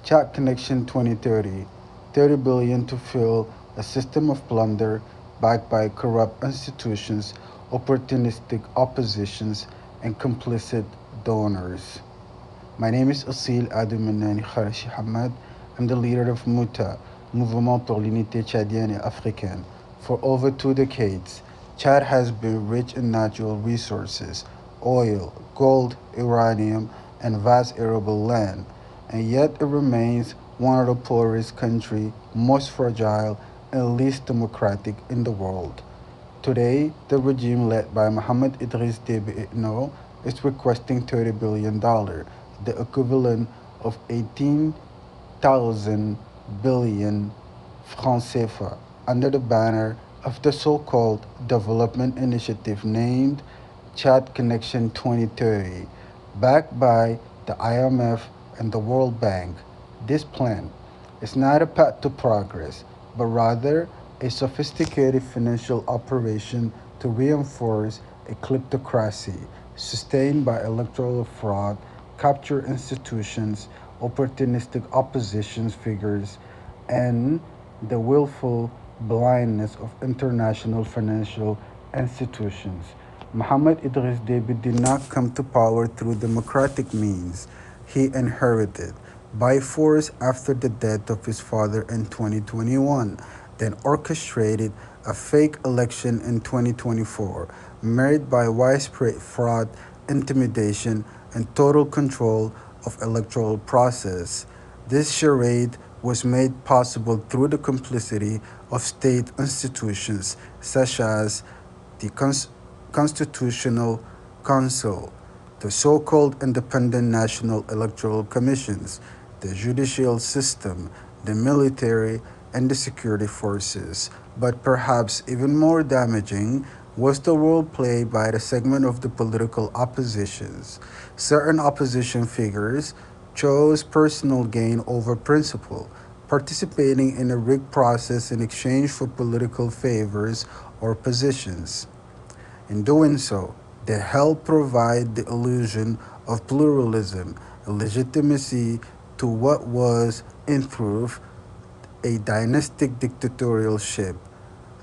Chat Connection 2030, 30 billion to fill a system of plunder backed by corrupt institutions, opportunistic oppositions, and complicit donors. My name is Asil Adoumenani Kharashi Hamad. I'm the leader of MUTA, Mouvement pour l'Unité Tchadienne et Africaine. For over 2 decades, Chad has been rich in natural resources oil, gold, uranium, and vast arable land, and yet it remains one of the poorest countries, most fragile, and least democratic in the world. Today, the regime led by Mohammed Idris Deby Itno is requesting $30 billion, the equivalent of 18,000 billion francs CFA, under the banner of the so-called development initiative named Chad Connection 2030, backed by the IMF and the World Bank. This plan is not a path to progress, but rather a sophisticated financial operation to reinforce a kleptocracy sustained by electoral fraud, capture institutions, opportunistic opposition figures, and the willful blindness of international financial institutions. Muhammad Idris Deby did not come to power through democratic means. He inherited by force after the death of his father in 2021, then orchestrated a fake election in 2024, marred by widespread fraud, intimidation, and total control of electoral process. This charade was made possible through the complicity of state institutions such as the Constitutional Council, the so-called Independent National Electoral Commissions, the judicial system, the military, and the security forces. But perhaps even more damaging was the role played by the segment of the political oppositions. Certain opposition figures chose personal gain over principle, participating in a rigged process in exchange for political favors or positions. In doing so, they help provide the illusion of pluralism and legitimacy to what was, in truth, a dynastic dictatorship.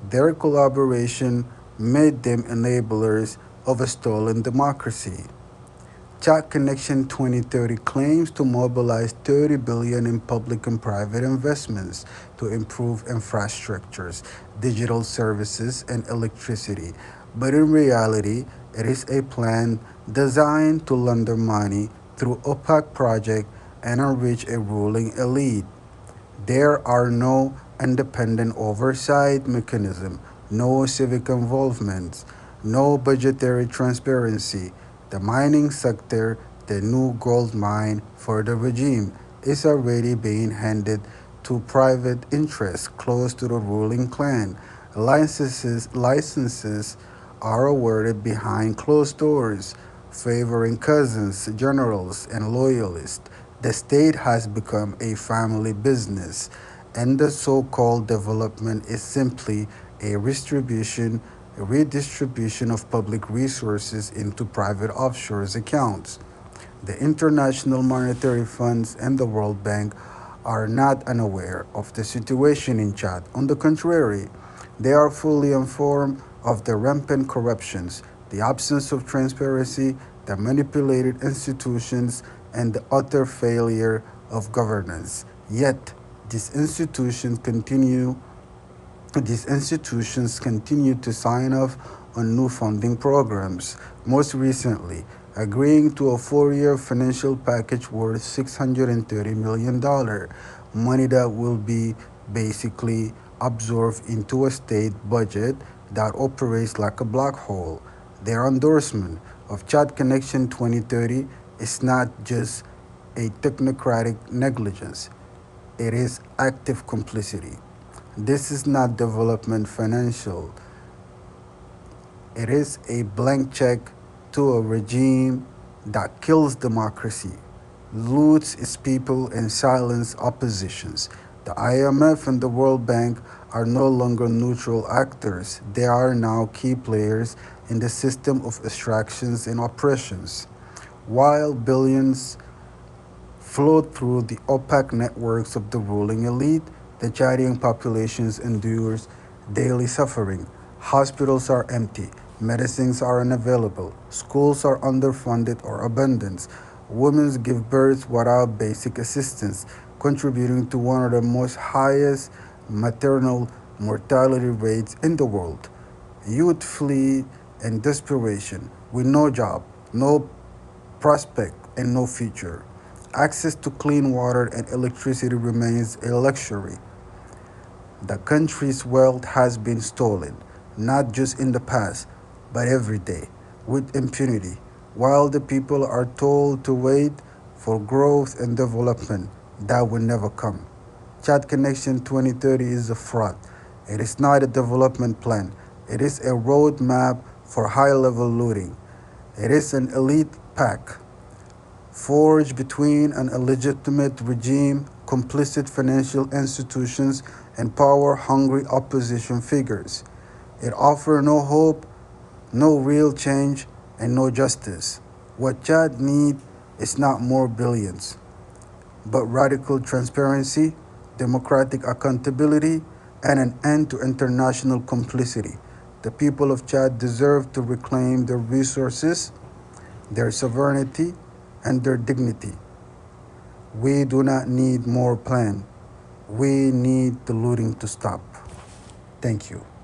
Their collaboration made them enablers of a stolen democracy. Chat Connection 2030 claims to mobilize 30 billion in public and private investments to improve infrastructures, digital services, and electricity. But in reality, it is a plan designed to launder money through opaque projects and enrich a ruling elite. There are no independent oversight mechanism, no civic involvement, no budgetary transparency. The mining sector, the new gold mine for the regime, is already being handed to private interests close to the ruling clan. Licenses are awarded behind closed doors, favoring cousins, generals, and loyalists. The state has become a family business, and the so-called development is simply a redistribution of public resources into private offshore accounts. The International Monetary Funds and the World Bank are not unaware of the situation in Chad. On the contrary, they are fully informed of the rampant corruptions, the absence of transparency, the manipulated institutions, and the utter failure of governance. Yet, these institutions continue these institutions continue to sign off on new funding programs, most recently agreeing to a 4-year financial package worth $630 million, money that will be basically absorbed into a state budget that operates like a black hole. Their endorsement of Chad Connection 2030 is not just a technocratic negligence, it is active complicity. This is not development financial. It is a blank check to a regime that kills democracy, loots its people, and silences oppositions. The IMF and the World Bank are no longer neutral actors. They are now key players in the system of extractions and oppressions. While billions flowed through the opaque networks of the ruling elite, the Chadian populations endures daily suffering. Hospitals are empty, medicines are unavailable, schools are underfunded or abandoned. Women give birth without basic assistance, contributing to one of the most highest maternal mortality rates in the world. Youth flee in desperation with no job, no prospect, and no future. Access to clean water and electricity remains a luxury. The country's wealth has been stolen, not just in the past, but every day, with impunity, while the people are told to wait for growth and development that will never come. Chat Connection 2030 is a fraud. It is not a development plan. It is a roadmap for high level looting. It is an elite pact forged between an illegitimate regime, complicit financial institutions, and power hungry opposition figures. It offers no hope, no real change, and no justice. What Chad needs is not more billions, but radical transparency, democratic accountability, and an end to international complicity. The people of Chad deserve to reclaim their resources, their sovereignty, and their dignity. We do not need more plan. We need the looting to stop. Thank you.